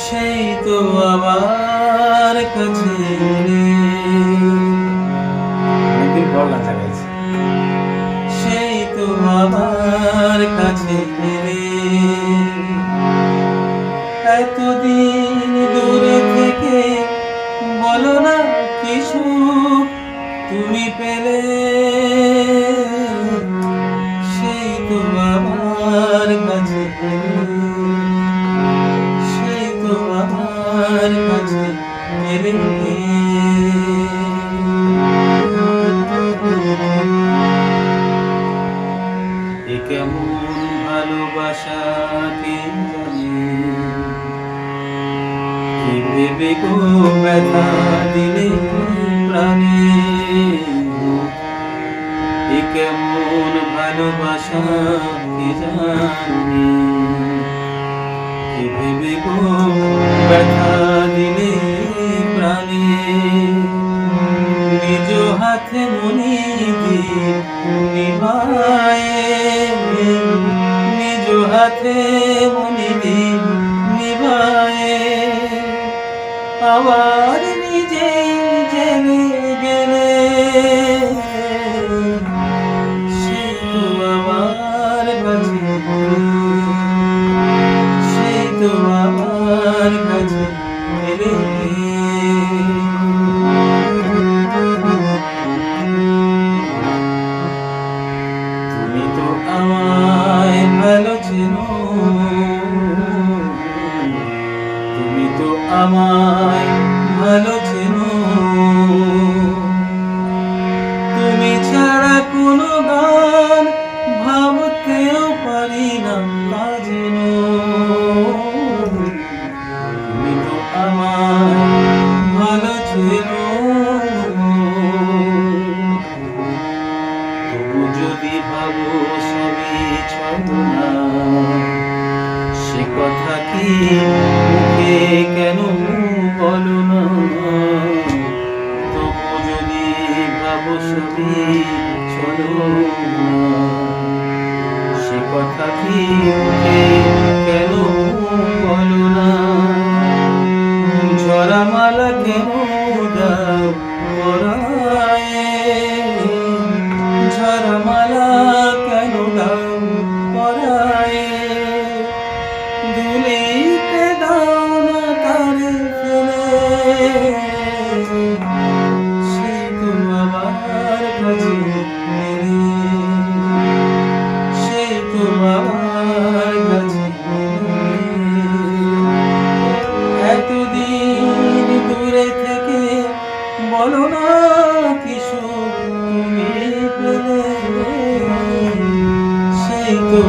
সেই তো আমার কাছে অনেকদিন পর গানটা গাইছি। সেই তো আমার কাছে এতদিন দূরে থেকে বলো না কি সুখ তুমি পেলে। সেই তো আমার কাছে সেই তো আমার কাছে এ কেমন ভালোবাসা কে জানে, কি ভেবে গো ব্যথা দিলে প্রাণে। এ কেমন ভালোবাসা কে জানে, কি ভেবে গো ব্যথা দিলে প্রাণে। নিজ হাতে মনি নিভায়ে, নিজ হাতে মনি নিভায়ে আবার নিজে জেনে গেলে। সেই তো আমার কাছে সেই তো আমার কাছে তুমি তো আমায় ভালো চেনো, তুমি তো আমায় ভালো চেনো। তুমি ছাড়া কোনো গান ভাবতেও পারি না যেন। তুমি তো আমায় ভালো চেনো, তবু যদি ভাবো সবই ছলনা, সে কথা কি মুখে কেন বলো না। তবু যদি ভাবো সবই ছলনা, সে কথা কি মুখে কেন বলো না। ঝরা মালা কেন দাও পরায়ে, ঝরা মালা কেন দাও পরায়ে। দুলিতে দাও না তারে ফেলে। সেই তো আমার কাছে সেই তো আমার কাছে এতদিন দূরে থেকে বলো না কি সুখ তুমি পেলে। সেই তো